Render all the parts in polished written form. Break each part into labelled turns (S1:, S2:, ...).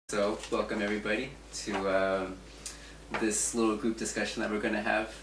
S1: So, welcome everybody to this little group discussion that we're going to have.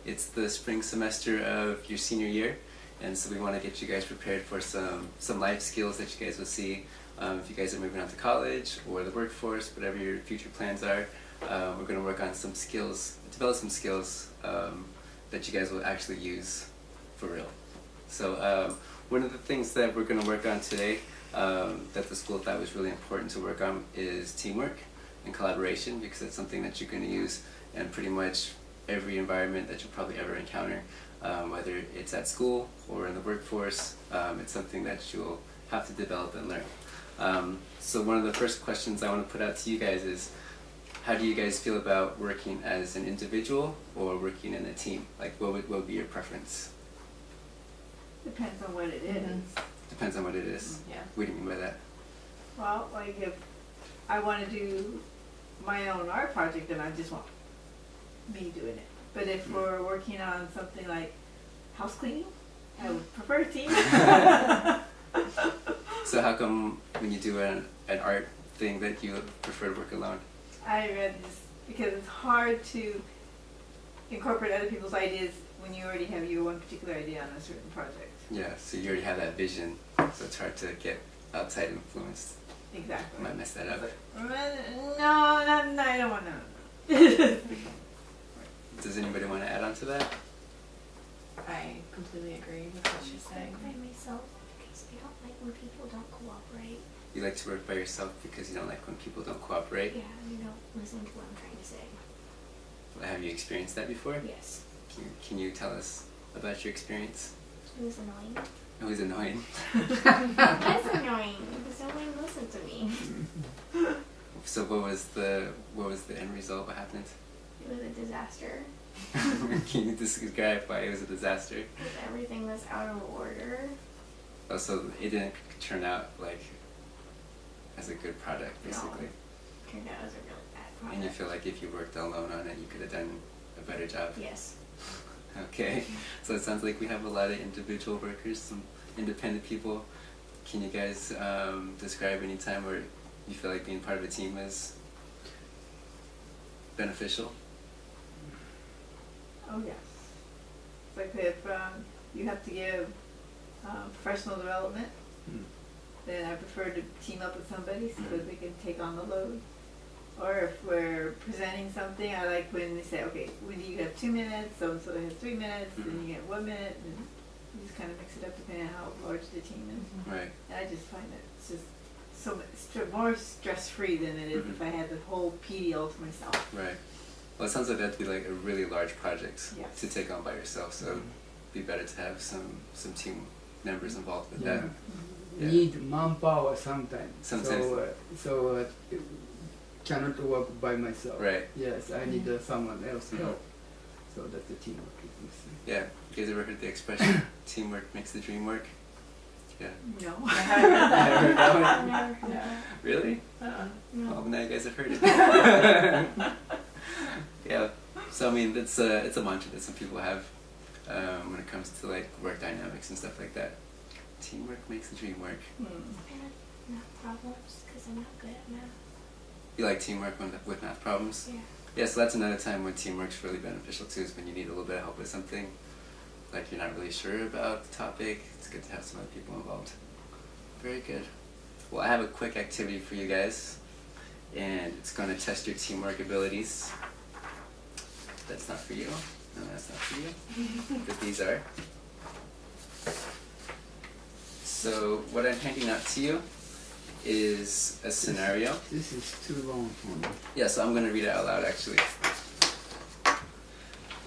S1: It's the spring semester of your senior year, and so we want to get you guys prepared for some life skills that you guys will see if you guys are moving on to college or the workforce, whatever your future plans are. We're going to work on some skills, develop some skills that you guys will actually use for real. So one of the things that we're going to work on today that the school thought was really important to work on is teamwork and collaboration, because it's something that you're going to use in pretty much every environment that you'll probably ever encounter, whether it's at school or in the workforce. It's something that you'll have to develop and learn. So one of the first questions I want to put out to you guys is, how do you guys feel about working as an individual or working in a team? Like, what would be your preference?
S2: Depends on what it is.
S1: Depends on what it is.
S2: Yeah.
S1: What do you mean by that?
S2: Well, like if I want to do my own art project, then I just want me doing it. But if we're working on something like house cleaning, I would prefer a team.
S1: So how come when you do an art thing that you prefer to work alone?
S2: I read this because it's hard to incorporate other people's ideas when you already have your one particular idea on a certain project.
S1: Yeah, so you already have that vision, so it's hard to get outside influence.
S2: Exactly.
S1: I might mess that up.
S2: No, I don't want to.
S1: Does anybody want to add on to that?
S3: I completely agree with what she's saying.
S4: By myself because I don't like when people don't cooperate.
S1: You like to work by yourself because you don't like when people don't cooperate?
S4: Yeah, you don't listen to what I'm trying to say.
S1: Well, have you experienced that before?
S4: Yes.
S1: Can you tell us about your experience?
S4: It was annoying.
S1: It was annoying.
S4: That's annoying because no one listened to me.
S1: So what was the end result? What happened?
S4: It was a disaster.
S1: Can you describe why it was a disaster?
S4: Because everything was out of order.
S1: Oh, so it didn't turn out like as a good product, basically.
S4: No. It turned out as a really bad product.
S1: And you feel like if you worked alone on it, you could have done a better job?
S4: Yes.
S1: Okay, so it sounds like we have a lot of individual workers, some independent people. Can you guys describe any time where you feel like being part of a team is beneficial?
S2: Oh yes. It's like if you have to give professional development, then I prefer to team up with somebody so that they can take on the load. Or if we're presenting something, I like when they say, okay, when you have 2 minutes, so-and-so has 3 minutes, then you get 1 minute, and you just kind of mix it up depending on how large the team is.
S1: Right.
S2: And I just find that it's just so much more stress-free than it is if I had the whole PD all to myself.
S1: Right. Well, it sounds like that'd be like a really large project
S2: Yes.
S1: to take on by yourself, so it'd be better to have some team members involved with that. Yeah.
S5: Need manpower sometimes.
S1: Sometimes.
S5: So cannot work by myself.
S1: Right.
S5: Yes, I need someone else help. So that's the teamwork is missing.
S1: Yeah. You guys ever heard the expression, teamwork makes the dream work? Yeah.
S2: No.
S1: I haven't heard that one.
S4: I've never heard that.
S1: Really?
S4: No.
S1: Well, now you guys have heard it. Yeah. So I mean, it's a mantra that some people have when it comes to like work dynamics and stuff like that. Teamwork makes the dream work.
S4: I had math problems because I'm not good at math.
S1: You like teamwork with math problems?
S4: Yeah.
S1: Yeah, so that's another time when teamwork's really beneficial too, is when you need a little bit of help with something. Like you're not really sure about the topic, it's good to have some other people involved. Very good. Well, I have a quick activity for you guys, and it's going to test your teamwork abilities. That's not for you. No, that's not for you. But these are. So what I'm handing out to you is a scenario.
S5: This is too long for me.
S1: Yeah, so I'm going to read it out loud actually.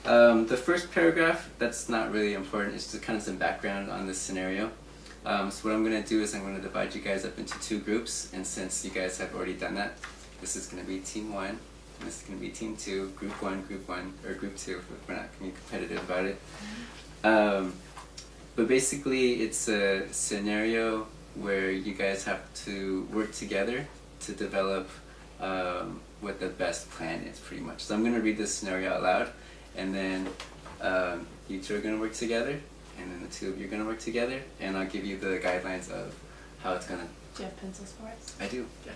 S1: The first paragraph, that's not really important, it's just kind of some background on this scenario. So what I'm going to do is I'm going to divide you guys up into 2 groups, and since you guys have already done that, this is going to be team 1, and this is going to be team 2, group 1, or group 2, if we're not going to be competitive about it. But basically it's a scenario where you guys have to work together to develop what the best plan is, pretty much. So I'm going to read this scenario out loud, and then you two are going to work together, and then the 2 of you are going to work together, and I'll give you the guidelines of how it's going to...
S3: Do you have pencils for us?
S1: I do, yeah.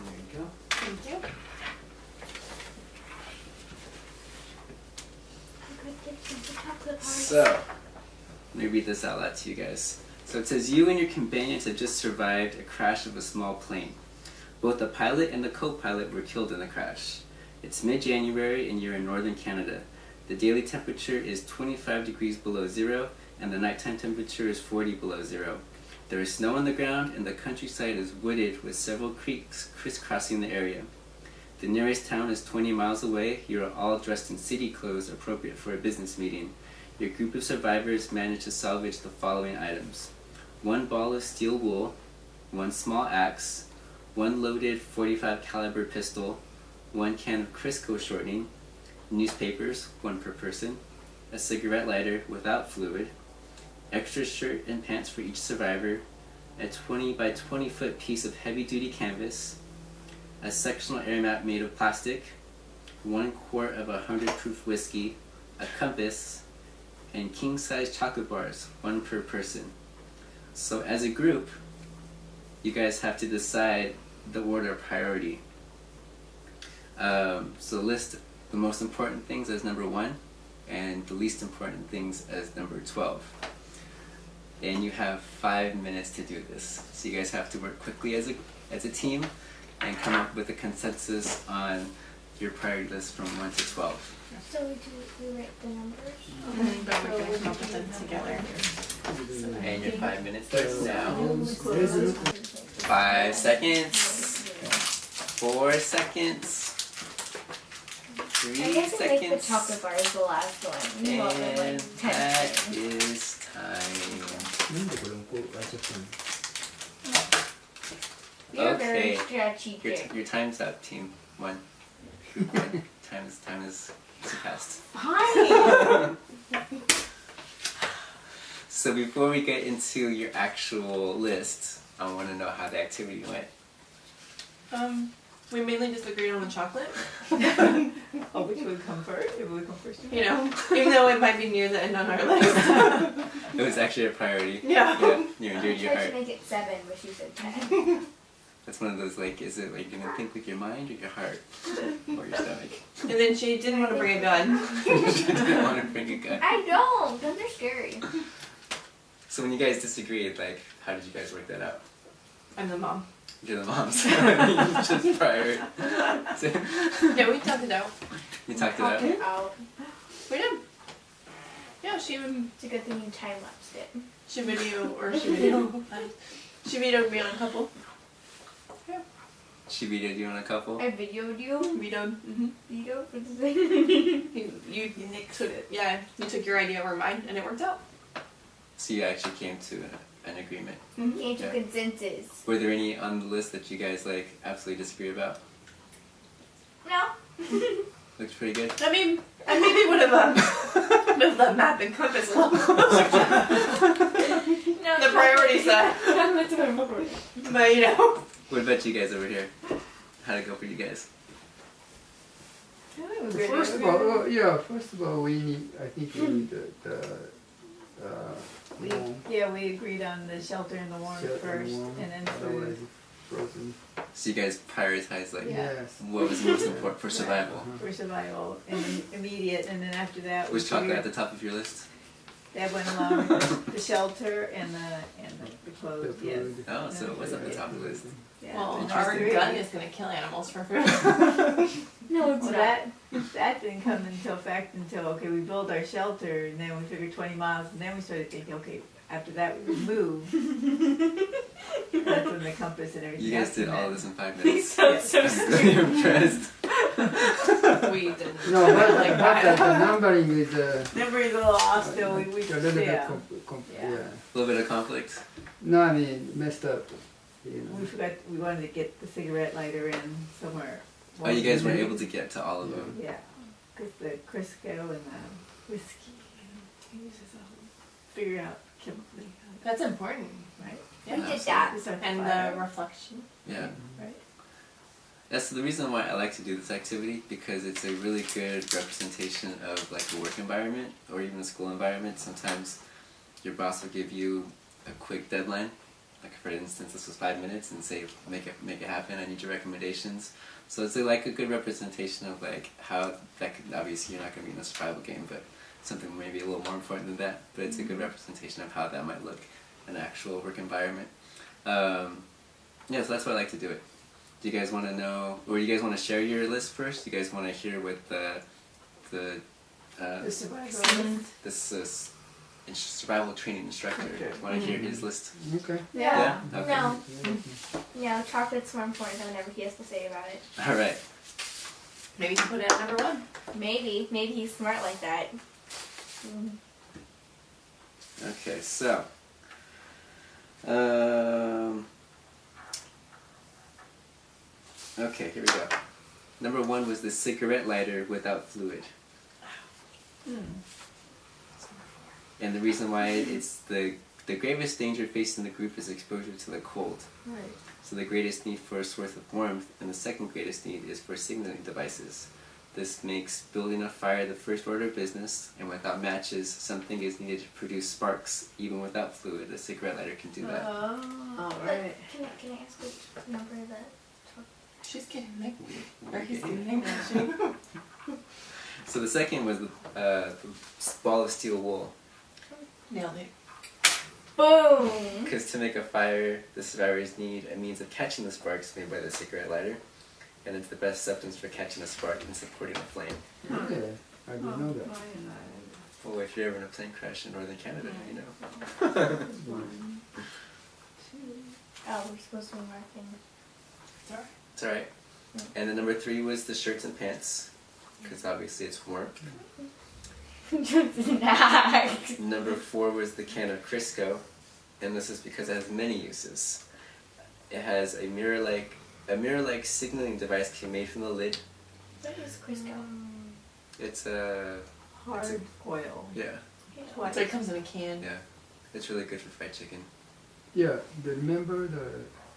S5: There you go.
S3: Thank you.
S1: So, let me read this out loud to you guys. So it says, you and your companions have just survived a crash of a small plane. Both the pilot and the co-pilot were killed in the crash. It's mid-January and you're in northern Canada. The daily temperature is 25 degrees below zero and the nighttime temperature is 40 below zero. There is snow on the ground and the countryside is wooded with several creeks crisscrossing the area. The nearest town is 20 miles away. You are all dressed in city clothes appropriate for a business meeting. Your group of survivors managed to salvage the following items: 1 ball of steel wool, 1 small axe, 1 loaded .45 caliber pistol, 1 can of Crisco shortening, newspapers, 1 per person, a cigarette lighter without fluid, extra shirt and pants for each survivor, a 20 by 20 foot piece of heavy duty canvas, a sectional air map made of plastic, 1 quart of 100 proof whiskey, a compass, and king size chocolate bars, 1 per person. So as a group, you guys have to decide the order of priority. So list the most important things as number 1 and the least important things as number 12. And you have 5 minutes to do this. So you guys have to work quickly as a team and come up with a consensus on your priority list from 1 to 12.
S4: So we write the numbers?
S3: But we're gonna come up with them together.
S1: And your 5 minutes starts now. 5 seconds. 4 seconds. 3
S4: I guess I make the
S1: seconds.
S4: chocolate bar is the last one. You want me
S1: And
S4: like 10
S1: that
S4: seconds.
S1: is time.
S5: なんでこれもこう開いちゃったの
S4: You're very
S1: Okay.
S4: strategic.
S1: Your time's up, team 1. time is surpassed.
S4: Fine!
S1: So before we get into your actual list, I want to know how the activity went.
S3: We mainly disagreed on the chocolate.
S2: Oh, which would come first? It would come first.
S3: You know, even though it might be near the end on our list.
S1: It was actually a priority.
S3: Yeah.
S1: Near
S4: I
S1: your
S4: tried to
S1: heart.
S4: make it 7, but she said 10.
S1: That's one of those, like, is it like you're gonna think with your mind or your heart or your stomach?
S3: And then she didn't want to bring a gun.
S1: She didn't want to bring a gun.
S4: I don't! Guns are scary.
S1: So when you guys disagreed, like, how did you guys work that out?
S3: I'm the mom.
S1: You're the moms. Just prior. So,
S3: Yeah, we talked it out.
S1: you talked it out.
S4: Talk it out.
S3: We did. Yeah, she
S4: It's a good thing you time-lapsed it.
S3: she videoed me on a couple.
S1: She videoed you on a couple.
S4: I videoed you.
S3: Videoed. Mm-hmm.
S4: Video for the thing.
S3: You took it. Yeah, you took your idea over mine, and it worked out.
S1: So you actually came to an agreement.
S3: Mm-hmm.
S4: Came to
S1: Yeah.
S4: consensus.
S1: Were there any on the list that you guys like absolutely disagree about?
S4: No.
S1: Looks pretty good.
S3: I mean, I maybe would have moved the map and compass along.
S4: No.
S3: The priority set. But you know.
S1: What about you guys over here? How'd it go for you guys?
S5: First of all, we need, I think we need the warm
S2: We agreed on the shelter and the warm
S5: shelter
S2: first,
S5: and warm,
S2: and then
S5: otherwise
S2: food
S5: frozen.
S1: So you guys prioritized like
S5: Yes.
S1: what was most important for survival?
S2: for survival, and then immediate, and then after that
S1: Was chocolate
S2: figured
S1: at the top of your list?
S2: that went along with the shelter and the clothes.
S5: The
S2: Yes.
S5: food.
S1: Oh, so it was at the top of the list.
S2: Yeah.
S3: Well, our
S1: Interesting.
S3: gun is gonna kill animals for food.
S4: No, it's
S2: Well,
S4: not.
S2: that didn't come until okay, we built our shelter, and then we figured 20 miles, and then we started thinking, okay, after that we would move. That's when the compass and everything.
S1: You guys
S2: else
S1: did
S2: came
S1: all
S2: in.
S1: this in 5
S4: They
S1: minutes.
S4: sound so
S1: I'm really impressed.
S3: We didn't.
S5: No, but,
S3: like
S5: but
S3: that.
S5: the numbering is
S2: Then we're a little off, still, we
S5: a little bit
S2: yeah.
S5: yeah.
S1: A little bit of conflict.
S5: No, I mean messed up. You know.
S2: We forgot, we wanted to get the cigarette lighter in somewhere.
S1: Oh, you guys weren't able to get to all of them.
S2: Yeah, because the Crisco and the whiskey, he uses a whole, figure out chemically,
S3: That's important.
S2: right?
S4: We
S3: Yeah.
S4: did that.
S2: It's our
S3: And
S2: fire,
S3: the reflection.
S1: Yeah.
S2: right?
S1: That's the reason why I like to do this activity, because it's a really good representation of like a work environment or even a school environment. Sometimes your boss will give you a quick deadline like for instance, this was 5 minutes, and say make it happen. I need your recommendations. So it's like a good representation of like how that could, obviously you're not going to be in a survival game, but something maybe a little more important than that. But it's a good representation of how that might look in an actual work environment. Yeah, so that's why I like to do it. Do you guys want to know, or do you guys want to share your list first? Do you guys want to hear what the this survival training instructor want to hear his list?
S5: Okay.
S4: Yeah.
S1: Okay.
S4: No. No, chocolate's more important than whatever he has to say about it.
S1: All right.
S3: Maybe you can put it at number 1.
S4: Maybe he's smart like that.
S1: Okay, so okay, here we go. Number 1 was the cigarette lighter without fluid. And the reason why it's the gravest danger facing the group is exposure to the cold.
S2: Right.
S1: So the greatest need for a source of warmth, and the second greatest need is for signaling devices. This makes building a fire the first order of business, and without matches, something is needed to produce sparks. Even without fluid, a cigarette lighter can do that.
S2: Oh, right.
S4: Can I ask which number that?
S3: She's getting like, or
S1: Okay.
S3: he's getting like,
S1: So the second was the ball of steel wool.
S3: nailed it.
S4: Boom!
S1: Because to make a fire, the survivors need a means of catching the sparks made by the cigarette lighter, and it's the best substance for catching a spark and supporting a flame.
S5: Okay. I didn't know that.
S1: Well, if you're ever in a plane crash in northern Canada, you know.
S2: 1, 2.
S4: Oh, we're supposed to be marking.
S3: Sorry.
S1: It's alright. And then number 3 was the shirts and pants, because obviously it's warm. Number 4 was the can of Crisco, and this is because it has many uses. It has a mirror-like signaling device can be made from the lid.
S4: What is Crisco?
S1: It's a
S2: Hard oil.
S1: yeah,
S3: So it comes in a can.
S1: yeah. It's really good for fried chicken.
S5: Yeah. Remember the?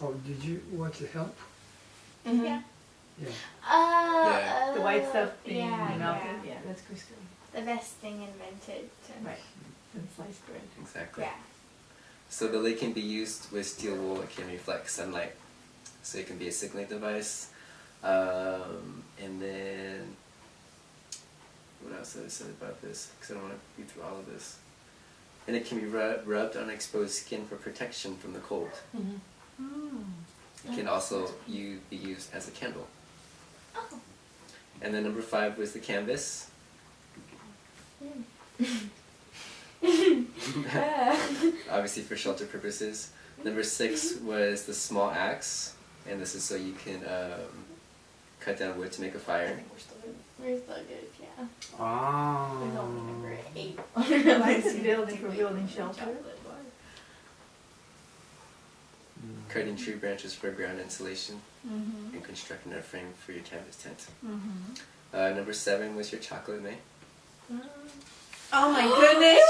S5: Oh, did you watch the Help?
S3: Mm-hmm.
S4: Yeah.
S5: Yeah.
S1: Yeah.
S2: The white stuff thing
S4: Yeah,
S2: you melted.
S4: yeah.
S2: Yeah, that's Crisco.
S4: The best thing invented.
S2: Right. And sliced bread.
S1: Exactly.
S4: Yeah.
S1: So the lid can be used with steel wool. It can reflect sunlight, so it can be a signaling device. And then what else did I say about this? Because I don't want to read through all of this. And it can be rubbed on exposed skin for protection from the cold.
S3: Mm-hmm.
S1: It can also be used as a candle.
S4: Oh.
S1: And then number 5 was the canvas. Obviously for shelter purposes. Number 6 was the small axe, and this is so you can cut down wood to make a
S3: I
S1: fire.
S3: think we're still good.
S4: We're still good, yeah.
S5: Ah.
S4: There's only number 8.
S2: Nice building for building shelter.
S4: Chocolate bar.
S1: Cutting tree branches for ground insulation,
S2: Mm-hmm.
S1: and constructing a frame for your canvas tent.
S2: Mm-hmm.
S1: Number 7 was your chocolate May.
S3: Oh my goodness!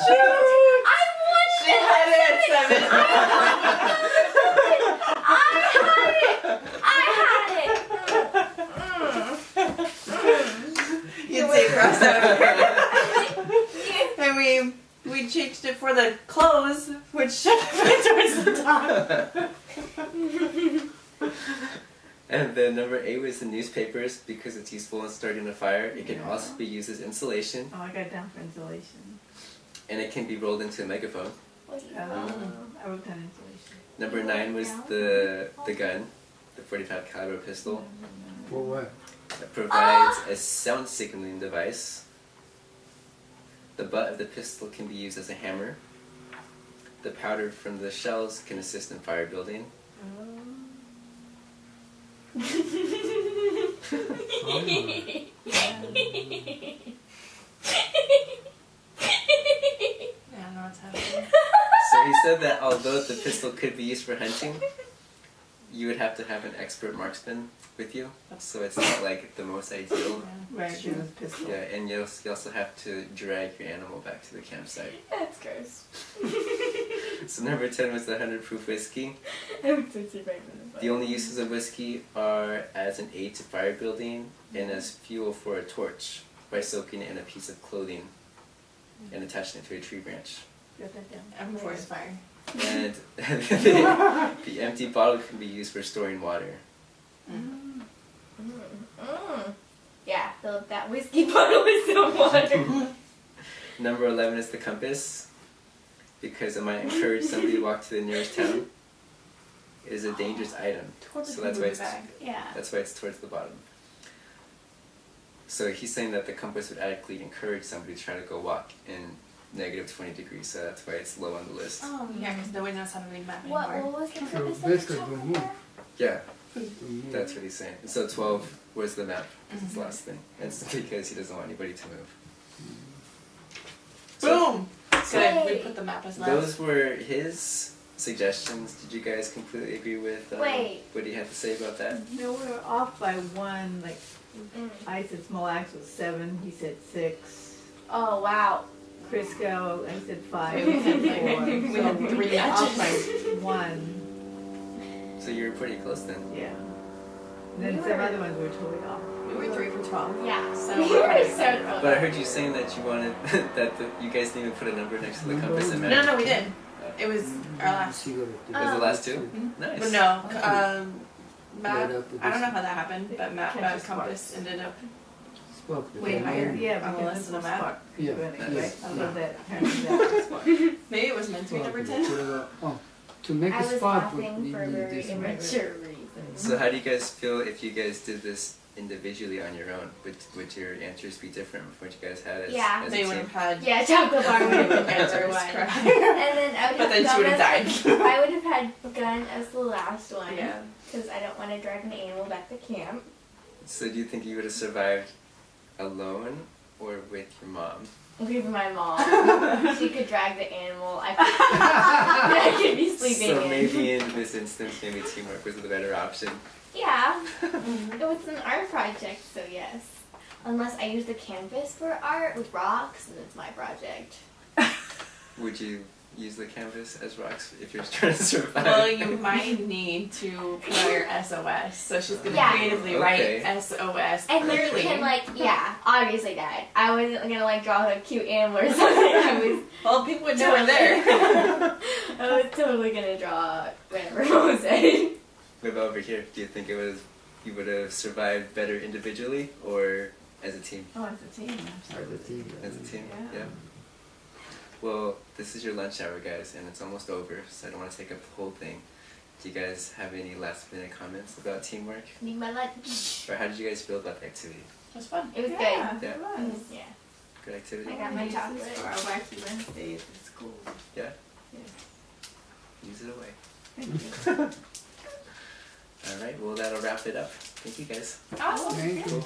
S4: I won!
S3: She had it at 7.
S4: I had it!
S3: You'd say crossed out. And we changed it for the clothes, which should have been towards the top.
S1: And then number 8 was the newspapers, because it's useful in starting a fire. It can
S2: Yeah.
S1: also be used as insulation,
S2: Oh, I got it down for insulation.
S1: and it can be rolled into a megaphone.
S2: I wrote down insulation.
S1: Number 9 was the gun, the 45 caliber pistol.
S5: For what?
S1: It provides a sound signaling device. The butt of the pistol can be used as a hammer. The powder from the shells can assist in fire building.
S3: Yeah, I know what's happening.
S1: So he said that although the pistol could be used for hunting, you would have to have an expert marksman with you. So it's not like the most ideal.
S2: Right, it was pistol.
S1: Yeah, and you also have to drag your animal back to the campsite.
S4: That's gross.
S1: So number 10 was the 100-proof whiskey. The only uses of whiskey are as an aid to fire building and as fuel for a torch by soaking it in a piece of clothing and attaching it to a tree branch.
S2: Got that down.
S3: I'm forest fire.
S1: And the empty bottle can be used for storing water.
S4: Yeah, fill up that whiskey bottle with some water.
S1: Number 11 is the compass, because it might encourage somebody to walk to the nearest town. It is a dangerous item, so that's why it's
S4: Yeah.
S1: towards the bottom. So he's saying that the compass would actually encourage somebody to try to go walk in negative 20 degrees, so that's why it's low on the list.
S3: Oh, yeah, because nobody knows how to read map
S4: What
S3: anymore.
S4: was the
S5: So
S4: purpose of
S5: basically
S4: the
S5: the
S4: chocolate
S5: moon.
S4: bar?
S1: Yeah, that's what he's saying. So 12 was the map, because it's the last thing. And it's because he doesn't want anybody to move. So
S3: Boom! Good, we
S4: Yay.
S3: put the map as last.
S1: those were his suggestions. Did you guys completely agree with
S4: Wait.
S1: what he had to say about that?
S2: No, we were off by one, like,
S4: Mm.
S2: I said small axe was 7, he said 6.
S4: Oh wow.
S2: Crisco, I said 5,
S3: We
S2: he said
S3: had
S2: 4.
S3: we had
S2: So
S3: 3
S2: we're off
S3: matches.
S2: by 1,
S1: So you were pretty close then.
S2: yeah. And then
S4: We
S2: some
S4: were-
S2: other ones were totally off.
S3: We were 3 for 12.
S4: Yeah.
S3: So
S4: we
S3: we're
S4: were
S3: kinda
S4: so
S3: excited
S4: close.
S1: But I heard you saying that you wanted that you guys didn't even put a number next to the compass and map.
S3: No, we did. It was our last.
S1: Was the last two? Nice.
S3: But no, Matt,
S5: Right after
S3: I don't know
S5: this.
S3: how that happened, but Matt
S2: Catches
S3: Compass
S2: sparks.
S3: ended up.
S5: Spark the
S3: Way
S5: fire.
S3: higher.
S2: Yeah,
S3: On the
S2: because
S3: list
S2: it's
S3: of
S2: a
S3: the map?
S2: spark.
S5: Yeah.
S2: Burning,
S1: Nice.
S2: right? I love that, apparently that was spark.
S3: Maybe it was meant to be number 10.
S5: To make
S4: I
S5: a
S4: was
S5: spot,
S4: laughing
S5: we
S4: for
S5: need
S4: very
S5: this one.
S4: immature reasons.
S1: So how do you guys feel if you guys did this individually on your own? Would your answers be different from what you guys had as,
S4: Yeah.
S1: as
S3: They
S1: a
S3: would
S1: team?
S3: have had.
S4: Yeah, chocolate bar would have been number
S3: Answers,
S4: one.
S3: correct.
S4: And then I would
S3: But
S4: have
S3: then she
S4: gone
S3: would have
S4: as-
S3: died.
S4: I would have had gun as the last one.
S3: Yeah.
S4: Because I don't want to drag an animal back to camp.
S1: So do you think you would have survived alone or with your mom?
S4: With my mom. She could drag the animal. I could be sleeping
S1: So
S4: in.
S1: maybe in this instance, maybe teamwork was the better option.
S4: Yeah. It was an art project, so yes. Unless I use the canvas for art with rocks, and it's my project.
S1: Would you use the canvas as rocks if you're trying to survive?
S3: Well, you might need to put out your SOS. So she's gonna
S4: Yeah.
S3: creatively
S1: Okay.
S3: write SOS
S4: And you
S3: clearly.
S4: can obviously Dad. I wasn't gonna draw a cute animal or something.
S3: Well, people would know we're there.
S4: I was totally gonna draw whatever Mom said.
S1: What about over here? Do you think you would have survived better individually or as a team?
S2: Oh, it's a team, absolutely.
S1: As a team,
S2: Yeah.
S1: yeah. Well, this is your lunch hour, guys, and it's almost over, so I don't want to take up the whole thing. Do you guys have any last-minute comments about teamwork?
S4: Need my lunch.
S1: Or how did you guys feel about the activity?
S3: It was fun.
S4: It was
S2: Yeah,
S4: good.
S2: it
S1: Yeah.
S2: was.
S4: Yeah.
S1: Good activity?
S4: I got my
S2: We use this
S4: chocolate.
S2: for our wacky Wednesday at the school.
S1: Yeah?
S2: Yeah.
S1: Use it away.
S2: Thank you.
S1: Alright, well that'll wrap it up. Thank you guys.
S3: Awesome.
S5: Thank you.